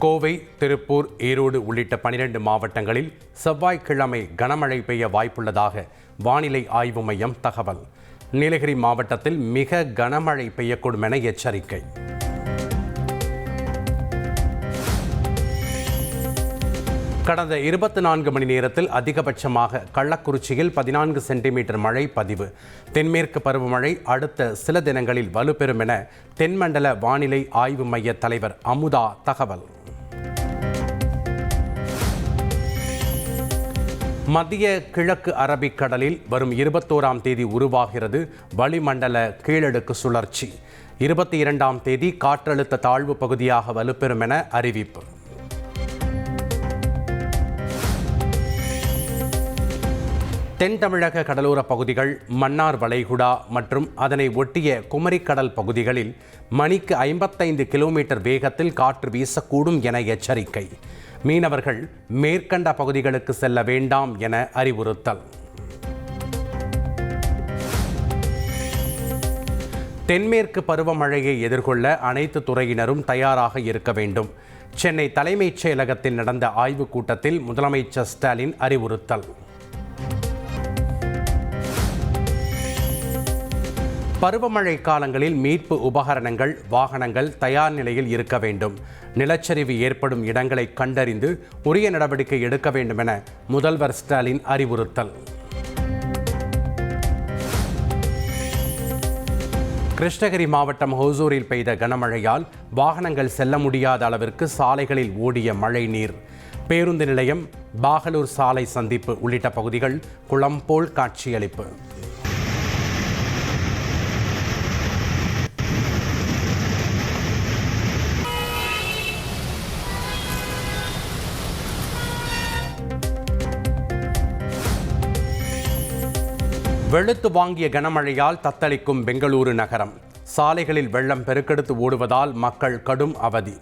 கோவை, திருப்பூர், ஈரோடு உள்ளிட்ட 12 மாவட்டங்களில் செவ்வாய்க்கிழமை கனமழை பெய்ய வாய்ப்புள்ளதாக வானிலை ஆய்வு மையம் தகவல். நீலகிரி மாவட்டத்தில் மிக கனமழை பெய்யக்கூடும் என எச்சரிக்கை. கடந்த 24 மணி நேரத்தில் அதிகபட்சமாக கள்ளக்குறிச்சியில் 14 சென்டிமீட்டர் மழை பதிவு. தென்மேற்கு பருவமழை அடுத்த சில தினங்களில் வலுப்பெறும் என தென்மண்டல வானிலை ஆய்வு மைய தலைவர் அமுதா தகவல். மத்திய கிழக்கு அரபிக்கடலில் வரும் 21ஆம் தேதி உருவாகிறது வளிமண்டல கீழடுக்கு சுழற்சி. 22ஆம் தேதி காற்றழுத்த தாழ்வு பகுதியாக வலுப்பெறும் என அறிவிப்பு. தென் தமிழக கடலோர பகுதிகள், மன்னார் வளைகுடா மற்றும் அதனை ஒட்டிய குமரிக்கடல் பகுதிகளில் மணிக்கு 55 கிலோமீட்டர் வேகத்தில் காற்று வீசக்கூடும் என எச்சரிக்கை. மீனவர்கள் மேற்கண்ட பகுதிகளுக்கு செல்ல வேண்டாம் என அறிவுறுத்தல். தென்மேற்கு பருவமழையை எதிர்கொள்ள அனைத்து துறையினரும் தயாராக இருக்க வேண்டும். சென்னை தலைமைச் செயலகத்தில் நடந்த ஆய்வுக் கூட்டத்தில் முதலமைச்சர் ஸ்டாலின் அறிவுறுத்தல். பருவமழை காலங்களில் மீட்பு உபகரணங்கள், வாகனங்கள் தயார் நிலையில் இருக்க வேண்டும். நிலச்சரிவு ஏற்படும் இடங்களை கண்டறிந்து உரிய நடவடிக்கை எடுக்க வேண்டும் என முதல்வர் ஸ்டாலின் அறிவுறுத்தல். கிருஷ்ணகிரி மாவட்டம் ஹோசூரில் பெய்த கனமழையால் வாகனங்கள் செல்ல முடியாத அளவிற்கு சாலைகளில் ஓடிய மழை நீர். பேருந்து நிலையம், பாகலூர் சாலை சந்திப்பு உள்ளிட்ட பகுதிகள் குளம் போல் காட்சியளிப்பு. வெளுத்து வாங்கிய கனமழையால் தத்தளிக்கும் பெங்களூரு நகரம். சாலைகளில் வெள்ளம் பெருக்கெடுத்து ஓடுவதால் மக்கள் கடும் அவதி.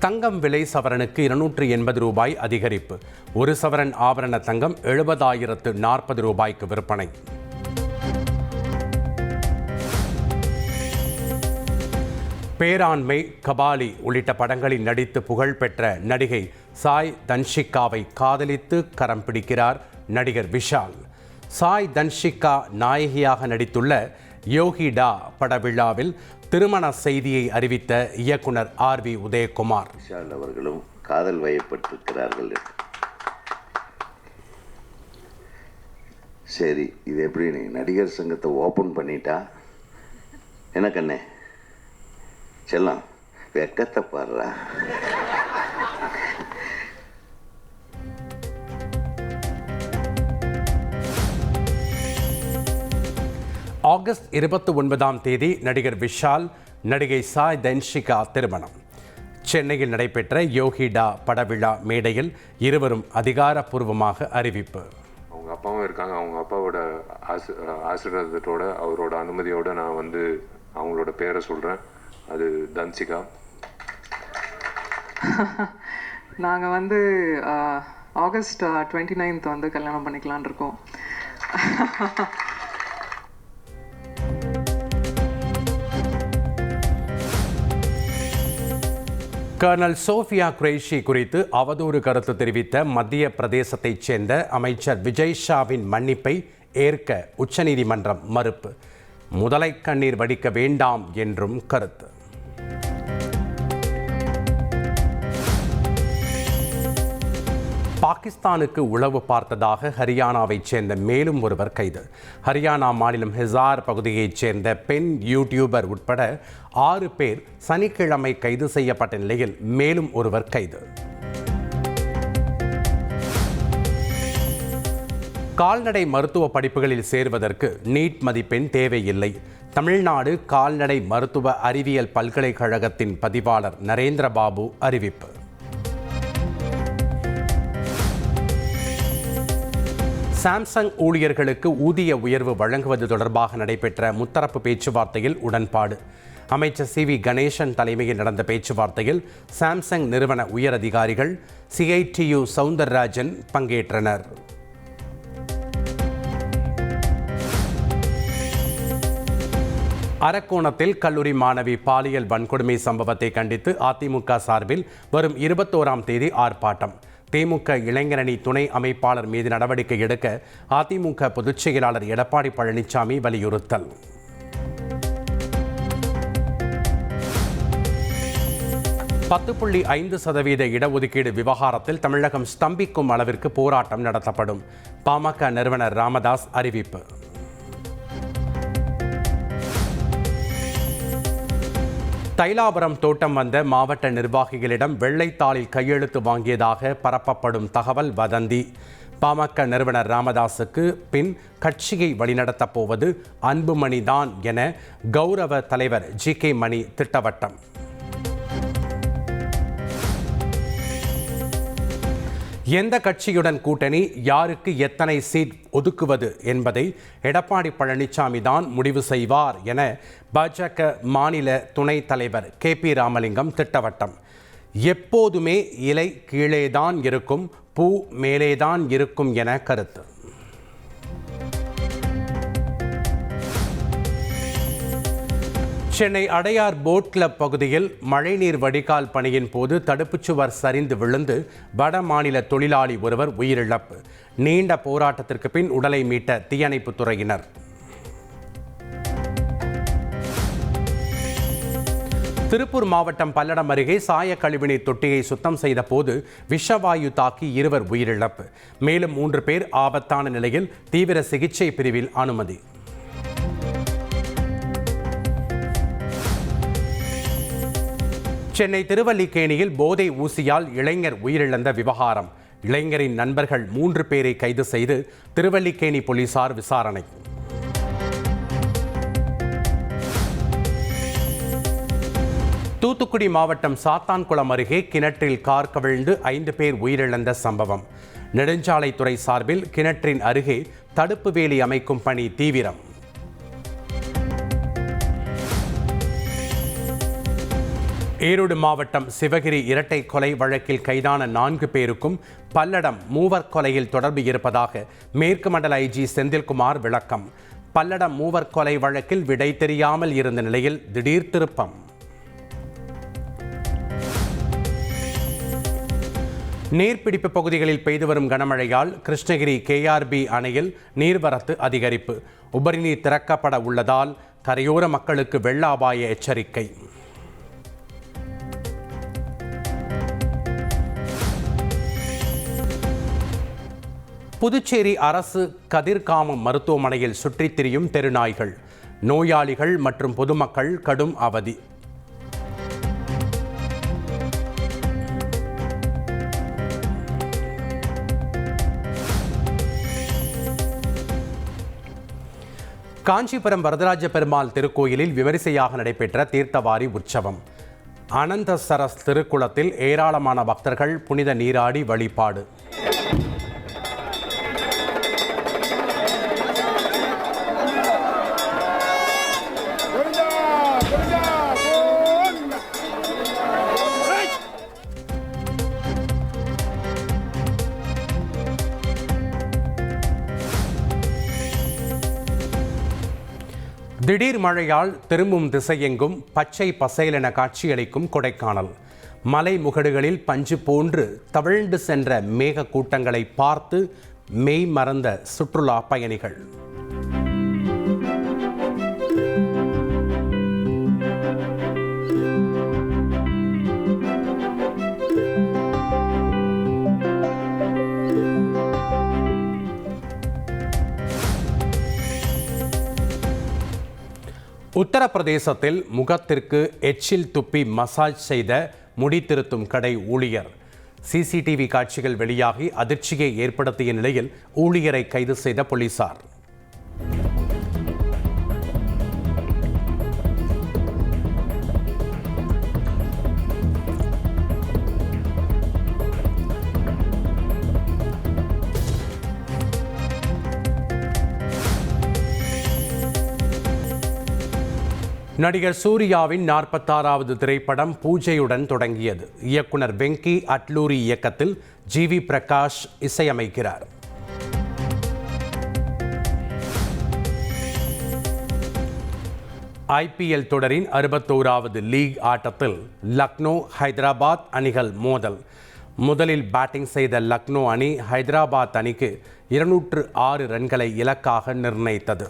தங்கம் விலை சவரனுக்கு 280 ரூபாய் அதிகரிப்பு. ஒரு சவரன் ஆபரண தங்கம் 70,040 ரூபாய்க்கு விற்பனை. பேராண்மை, கபாலி உள்ளிட்ட படங்களில் நடித்து புகழ்பெற்ற நடிகை சாய் தன்ஷிகாவை காதலித்து கரம் பிடிக்கிறார் நடிகர் விஷால். சாய் தன்ஷிகா நாயகியாக நடித்துள்ள யோகி டா பட விழாவில் திருமண செய்தியை அறிவித்த இயக்குனர் RV உதயகுமார். விஷால் அவர்களும் காதல் வயப்பட்டிருக்கிறார்கள். சரி, இது எப்படி நீ நடிகர் சங்கத்தை ஓப்பன் பண்ணிட்டா என்ன கண்ணே செல்லம், வெக்கத்தை பாடுறா. ஆகஸ்ட் 29ஆம் தேதி நடிகர் விஷால், நடிகை சாய் தன்ஷிகா திருமணம். சென்னையில் நடைபெற்ற யோகி டா படவிழா மேடையில் இருவரும் அதிகாரப்பூர்வமாக அறிவிப்பு. அவங்க அப்பாவும் இருக்காங்க. அவங்க அப்பாவோட ஆசீர்வாதத்தோட, அவரோட அனுமதியோட நான் அவங்களோட பேரை சொல்கிறேன். அது தன்ஷிகா. நாங்கள் ஆகஸ்ட் 29th கல்யாணம் பண்ணிக்கலான் இருக்கோம். கர்னல் சோஃபியா குரேஷி குறித்து அவதூறு கருத்து தெரிவித்த மத்திய பிரதேசத்தைச் சேர்ந்த அமைச்சர் விஜய் ஷாவின் மன்னிப்பை ஏற்க உச்சநீதிமன்றம் மறுப்பு. முதலை கண்ணீர் வடிக்க வேண்டாம் என்றும் கருத்து. பாகிஸ்தானுக்கு உளவு பார்த்ததாக ஹரியானாவைச் சேர்ந்த மேலும் ஒருவர் கைது. ஹரியானா மாநிலம் ஹிசார் பகுதியைச் சேர்ந்த பெண் யூடியூபர் உட்பட 6 பேர் சனிக்கிழமை கைது செய்யப்பட்ட நிலையில் மேலும் ஒருவர் கைது. கால்நடை மருத்துவ படிப்புகளில் சேர்வதற்கு நீட் மதிப்பெண் தேவையில்லை. தமிழ்நாடு கால்நடை மருத்துவ அறிவியல் பல்கலைக்கழகத்தின் பதிவாளர் நரேந்திரபாபு அறிவிப்பு. சாம்சங் ஊழியர்களுக்கு ஊதிய உயர்வு வழங்குவது தொடர்பாக நடைபெற்ற முத்தரப்பு பேச்சுவார்த்தையில் உடன்பாடு. அமைச்சர் சி.வி. கணேசன் தலைமையில் நடந்த பேச்சுவார்த்தையில் சாம்சங் நிறுவன உயர் அதிகாரிகள், CITU சவுந்தரராஜன் பங்கேற்றனர். அரக்கோணத்தில் கல்லூரி மாணவி பாலியல் வன்கொடுமை சம்பவத்தை கண்டித்து அதிமுக சார்பில் வரும் 21ஆம் தேதி ஆர்ப்பாட்டம். திமுக இளைஞரணி துணை அமைப்பாளர் மீது நடவடிக்கை எடுக்க அதிமுக பொதுச் செயலாளர் எடப்பாடி பழனிசாமி வலியுறுத்தல். %5% இடஒதுக்கீடு விவகாரத்தில் தமிழகம் ஸ்தம்பிக்கும் அளவிற்கு போராட்டம் நடத்தப்படும். பாமக நிறுவனர் ராமதாஸ் அறிவிப்பு. தைலாபுரம் தோட்டம் வந்த மாவட்ட நிர்வாகிகளிடம் வெள்ளைத்தாளில் கையெழுத்து வாங்கியதாக பரப்பப்படும் தகவல் வதந்தி. பாமக நிறுவனர் ராமதாஸுக்கு பின் கட்சியை வழிநடத்தப் போவது அன்புமணிதான் என கௌரவ தலைவர் GK மணி திட்டவட்டம். எந்த கட்சியுடன் கூட்டணி, யாருக்கு எத்தனை சீட் ஒதுக்குவது என்பதை எடப்பாடி பழனிசாமி தான் முடிவு செய்வார் என பாஜக மாநில துணைத் தலைவர் KP ராமலிங்கம் திட்டவட்டம். எப்போதுமே இலை கீழேதான் இருக்கும், பூ மேலேதான் இருக்கும் என கருத்து. சென்னை அடையார் போட் கிளப் பகுதியில் மழைநீர் வடிகால் பணியின் போது தடுப்புச் சுவர் சரிந்து விழுந்து வட மாநில தொழிலாளி ஒருவர் உயிரிழப்பு. நீண்ட போராட்டத்திற்கு பின் உடலை மீட்ட தீயணைப்புத் துறையினர். திருப்பூர் மாவட்டம் பல்லடம் அருகே சாய கழிவுநீர் தொட்டியை சுத்தம் செய்த போது விஷவாயு தாக்கி 2 உயிரிழப்பு. மேலும் 3 பேர் ஆபத்தான நிலையில் தீவிர சிகிச்சை பிரிவில் அனுமதி. சென்னை திருவல்லிக்கேணியில் போதை ஊசியால் இளைஞர் உயிரிழந்த விவகாரம். இளைஞரின் நண்பர்கள் 3 பேரை கைது செய்து திருவல்லிக்கேணி போலீசார் விசாரணை. தூத்துக்குடி மாவட்டம் சாத்தான்குளம் அருகே கிணற்றில் கார் கவிழ்ந்து 5 பேர் உயிரிழந்த சம்பவம். நெடுஞ்சாலைத்துறை சார்பில் கிணற்றின் அருகே தடுப்பு வேலி அமைக்கும் பணி தீவிரம். ஈரோடு மாவட்டம் சிவகிரி இரட்டை கொலை வழக்கில் கைதான 4 பேருக்கும் பல்லடம் மூவர் கொலையில் தொடர்பு இருப்பதாக மேற்கு மண்டல IG செந்தில்குமார் விளக்கம். பல்லடம் மூவர் கொலை வழக்கில் விடை தெரியாமல் இருந்த நிலையில் திடீர் திருப்பம். நீர்பிடிப்பு பகுதிகளில் பெய்து வரும் கனமழையால் கிருஷ்ணகிரி KRB அணையில் நீர்வரத்து அதிகரிப்பு. உபரிநீர் திறக்கப்பட உள்ளதால் கரையோர மக்களுக்கு வெள்ள அபாய எச்சரிக்கை. புதுச்சேரி அரசு கதிர்காமம் மருத்துவமனையில் சுற்றித் திரியும் தெருநாய்கள். நோயாளிகள் மற்றும் பொதுமக்கள் கடும் அவதி. காஞ்சிபுரம் வரதராஜ பெருமாள் திருக்கோயிலில் விமரிசையாக நடைபெற்ற தீர்த்தவாரி உற்சவம். அனந்தசரஸ் திருக்குளத்தில் ஏராளமான பக்தர்கள் புனித நீராடி வழிபாடு. திடீர் மழையால் திரும்பும் திசையெங்கும் பச்சை பசேலென காட்சியளிக்கும் கொடைக்கானல். மலை முகடுகளில் பஞ்சு போன்று தவழ்ந்து சென்ற மேக கூட்டங்களை பார்த்து மெய் மறந்த சுற்றுலா பயணிகள். உத்தரப்பிரதேசத்தில் முகத்திற்கு எச்சில் துப்பி மசாஜ் செய்த முடி திருத்தும் கடை ஊழியர். CCTV காட்சிகள் வெளியாகி அதிர்ச்சியை ஏற்படுத்திய நிலையில் ஊழியரை கைது செய்த போலீசார். நடிகர் சூர்யாவின் 46வது திரைப்படம் பூஜையுடன் தொடங்கியது. இயக்குனர் வெங்கி அட்லூரி இயக்கத்தில் ஜிவி பிரகாஷ் இசையமைக்கிறார். ஐபிஎல் தொடரின் 61வது லீக் ஆட்டத்தில் லக்னோ ஹைதராபாத் அணிகள் மோதல். முதலில் பேட்டிங் செய்த லக்னோ அணி ஹைதராபாத் அணிக்கு 206 ரன்களை இலக்காக நிர்ணயித்தது.